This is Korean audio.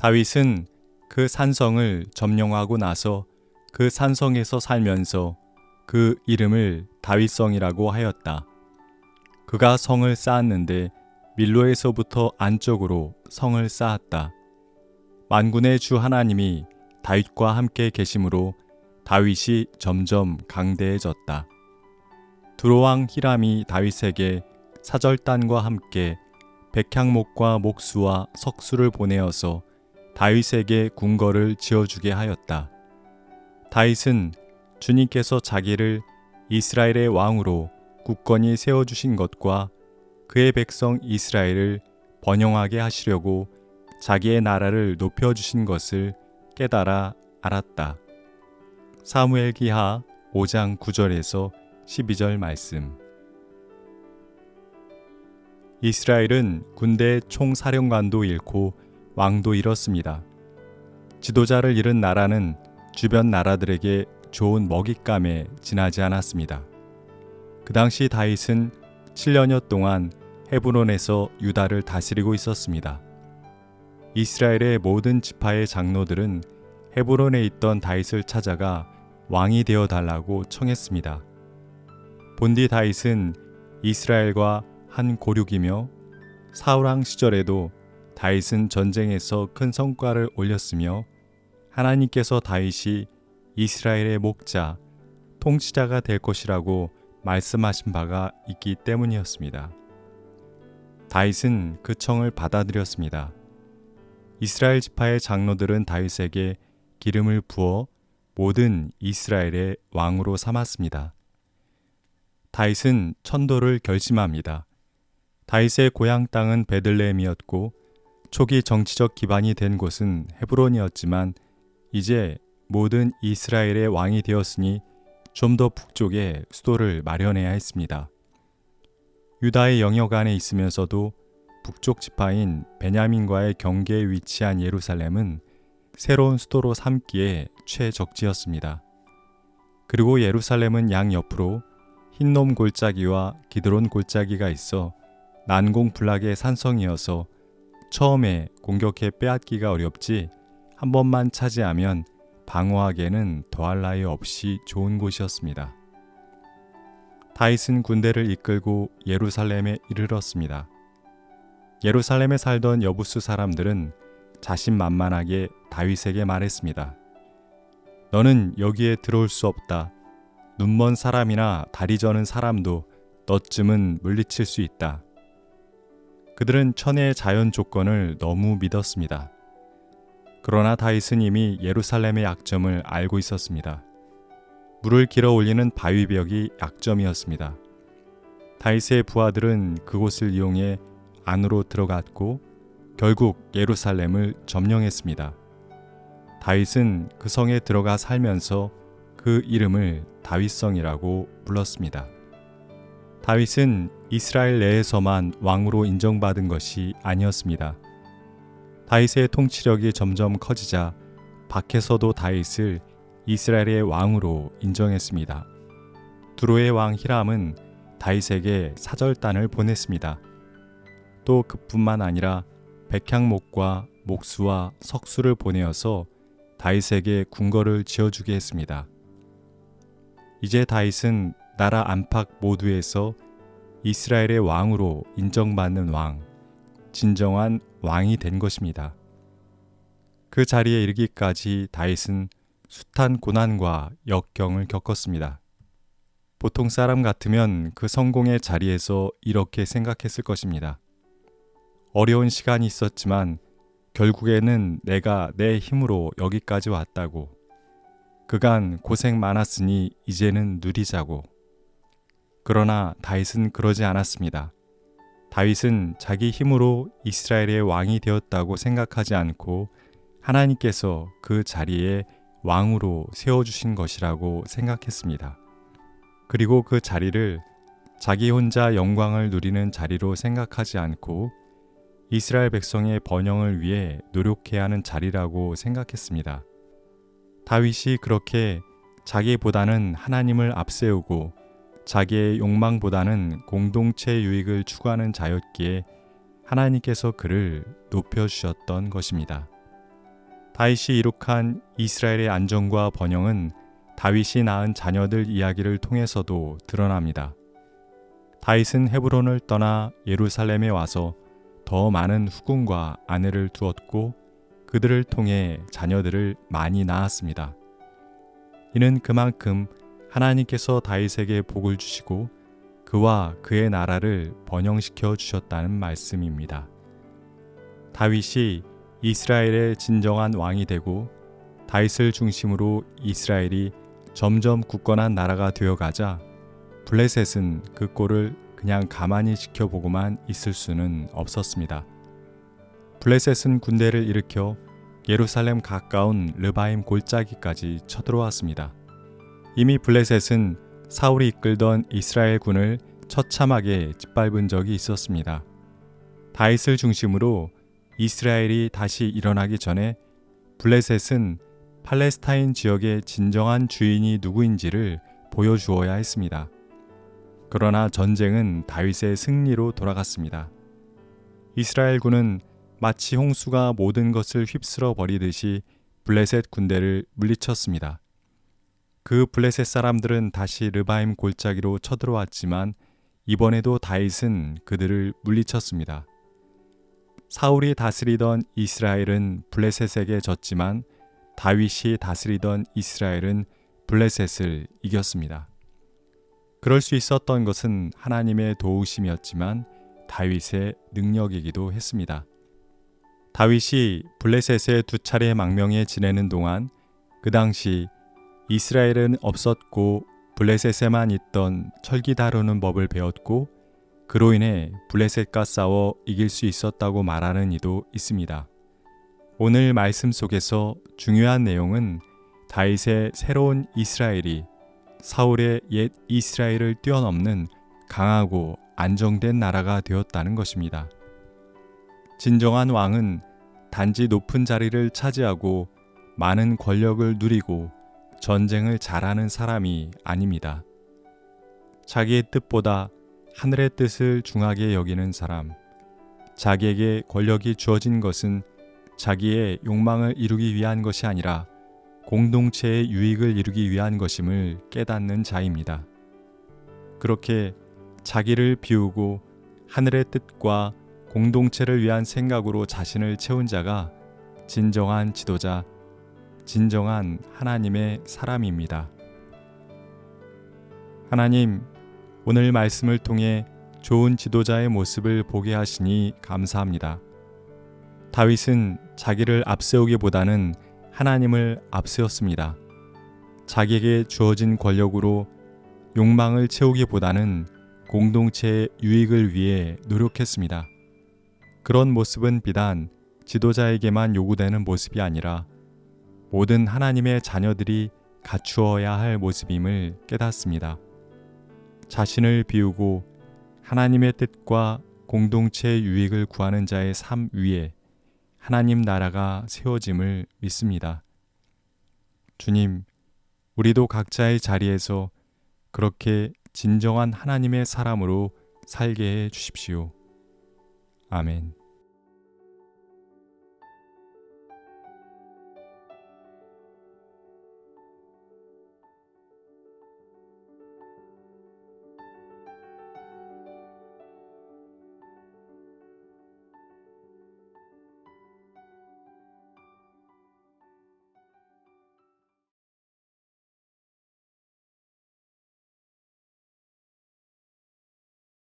다윗은 그 산성을 점령하고 나서 그 산성에서 살면서 그 이름을 다윗성이라고 하였다. 그가 성을 쌓았는데 밀로에서부터 안쪽으로 성을 쌓았다. 만군의 주 하나님이 다윗과 함께 계심으로 다윗이 점점 강대해졌다. 두로왕 히람이 다윗에게 사절단과 함께 백향목과 목수와 석수를 보내어서 다윗에게 궁궐을 지어주게 하였다. 다윗은 주님께서 자기를 이스라엘의 왕으로 굳건히 세워주신 것과 그의 백성 이스라엘을 번영하게 하시려고 자기의 나라를 높여주신 것을 깨달아 알았다. 사무엘기하 5장 9절에서 12절 말씀. 이스라엘은 군대 총사령관도 잃고 왕도 잃었습니다. 지도자를 잃은 나라는 주변 나라들에게 좋은 먹잇감에 지나지 않았습니다. 그 당시 다윗은 7년여 동안 헤브론에서 유다를 다스리고 있었습니다. 이스라엘의 모든 지파의 장로들은 헤브론에 있던 다윗을 찾아가 왕이 되어 달라고 청했습니다. 본디 다윗은 이스라엘과 한 고륙이며 사울왕 시절에도 다윗은 전쟁에서 큰 성과를 올렸으며 하나님께서 다윗이 이스라엘의 목자, 통치자가 될 것이라고 말씀하신 바가 있기 때문이었습니다. 다윗은 그 청을 받아들였습니다. 이스라엘 지파의 장로들은 다윗에게 기름을 부어 모든 이스라엘의 왕으로 삼았습니다. 다윗은 천도를 결심합니다. 다윗의 고향 땅은 베들레헴이었고 초기 정치적 기반이 된 곳은 헤브론이었지만 이제 모든 이스라엘의 왕이 되었으니 좀 더 북쪽에 수도를 마련해야 했습니다. 유다의 영역 안에 있으면서도 북쪽 지파인 베냐민과의 경계에 위치한 예루살렘은 새로운 수도로 삼기에 최적지였습니다. 그리고 예루살렘은 양옆으로 흰놈 골짜기와 기드론 골짜기가 있어 난공불락의 산성이어서 처음에 공격해 빼앗기가 어렵지 한 번만 차지하면 방어하기에는 더할 나위 없이 좋은 곳이었습니다. 다윗은 군대를 이끌고 예루살렘에 이르렀습니다. 예루살렘에 살던 여부수 사람들은 자신만만하게 다윗에게 말했습니다. 너는 여기에 들어올 수 없다. 눈먼 사람이나 다리 저는 사람도 너쯤은 물리칠 수 있다. 그들은 천혜의 자연 조건을 너무 믿었습니다. 그러나 다윗은 이미 예루살렘의 약점을 알고 있었습니다. 물을 길어 올리는 바위벽이 약점이었습니다. 다윗의 부하들은 그곳을 이용해 안으로 들어갔고 결국 예루살렘을 점령했습니다. 다윗은 그 성에 들어가 살면서 그 이름을 다윗성이라고 불렀습니다. 다윗은 이스라엘 내에서만 왕으로 인정받은 것이 아니었습니다. 다윗의 통치력이 점점 커지자 밖에서도 다윗을 이스라엘의 왕으로 인정했습니다. 두로의 왕 히람은 다윗에게 사절단을 보냈습니다. 또 그뿐만 아니라 백향목과 목수와 석수를 보내어서 다윗에게 궁궐을 지어주게 했습니다. 이제 다윗은 나라 안팎 모두에서 이스라엘의 왕으로 인정받는 왕, 진정한 왕이 된 것입니다. 그 자리에 이르기까지 다윗은 숱한 고난과 역경을 겪었습니다. 보통 사람 같으면 그 성공의 자리에서 이렇게 생각했을 것입니다. 어려운 시간이 있었지만 결국에는 내가 내 힘으로 여기까지 왔다고. 그간 고생 많았으니 이제는 누리자고. 그러나 다윗은 그러지 않았습니다. 다윗은 자기 힘으로 이스라엘의 왕이 되었다고 생각하지 않고 하나님께서 그 자리에 왕으로 세워주신 것이라고 생각했습니다. 그리고 그 자리를 자기 혼자 영광을 누리는 자리로 생각하지 않고 이스라엘 백성의 번영을 위해 노력해야 하는 자리라고 생각했습니다. 다윗이 그렇게 자기보다는 하나님을 앞세우고 자기의 욕망보다는 공동체 유익을 추구하는 자였기에 하나님께서 그를 높여주셨던 것입니다. 다윗이 이룩한 이스라엘의 안정과 번영은 다윗이 낳은 자녀들 이야기를 통해서도 드러납니다. 다윗은 헤브론을 떠나 예루살렘에 와서 더 많은 후궁과 아내를 두었고 그들을 통해 자녀들을 많이 낳았습니다. 이는 그만큼 하나님께서 다윗에게 복을 주시고 그와 그의 나라를 번영시켜 주셨다는 말씀입니다. 다윗이 이스라엘의 진정한 왕이 되고 다윗을 중심으로 이스라엘이 점점 굳건한 나라가 되어가자 블레셋은 그 꼴을 그냥 가만히 지켜보고만 있을 수는 없었습니다. 블레셋은 군대를 일으켜 예루살렘 가까운 르바임 골짜기까지 쳐들어왔습니다. 이미 블레셋은 사울이 이끌던 이스라엘 군을 처참하게 짓밟은 적이 있었습니다. 다윗을 중심으로 이스라엘이 다시 일어나기 전에 블레셋은 팔레스타인 지역의 진정한 주인이 누구인지를 보여주어야 했습니다. 그러나 전쟁은 다윗의 승리로 돌아갔습니다. 이스라엘군은 마치 홍수가 모든 것을 휩쓸어 버리듯이 블레셋 군대를 물리쳤습니다. 그 블레셋 사람들은 다시 르바임 골짜기로 쳐들어왔지만 이번에도 다윗은 그들을 물리쳤습니다. 사울이 다스리던 이스라엘은 블레셋에게 졌지만 다윗이 다스리던 이스라엘은 블레셋을 이겼습니다. 그럴 수 있었던 것은 하나님의 도우심이었지만 다윗의 능력이기도 했습니다. 다윗이 블레셋에 2차례 망명해 지내는 동안 그 당시 이스라엘은 없었고 블레셋에만 있던 철기 다루는 법을 배웠고 그로 인해 블레셋과 싸워 이길 수 있었다고 말하는 이도 있습니다. 오늘 말씀 속에서 중요한 내용은 다윗의 새로운 이스라엘이 사울의 옛 이스라엘을 뛰어넘는 강하고 안정된 나라가 되었다는 것입니다. 진정한 왕은 단지 높은 자리를 차지하고 많은 권력을 누리고 전쟁을 잘하는 사람이 아닙니다. 자기의 뜻보다 하늘의 뜻을 중하게 여기는 사람, 자기에게 권력이 주어진 것은 자기의 욕망을 이루기 위한 것이 아니라 공동체의 유익을 이루기 위한 것임을 깨닫는 자입니다. 그렇게 자기를 비우고 하늘의 뜻과 공동체를 위한 생각으로 자신을 채운 자가 진정한 지도자, 진정한 하나님의 사람입니다. 하나님, 오늘 말씀을 통해 좋은 지도자의 모습을 보게 하시니 감사합니다. 다윗은 자기를 앞세우기보다는 하나님을 앞세웠습니다. 자기에게 주어진 권력으로 욕망을 채우기보다는 공동체의 유익을 위해 노력했습니다. 그런 모습은 비단 지도자에게만 요구되는 모습이 아니라 모든 하나님의 자녀들이 갖추어야 할 모습임을 깨닫습니다. 자신을 비우고 하나님의 뜻과 공동체의 유익을 구하는 자의 삶 위에 하나님 나라가 세워짐을 믿습니다. 주님, 우리도 각자의 자리에서 그렇게 진정한 하나님의 사람으로 살게 해 주십시오. 아멘.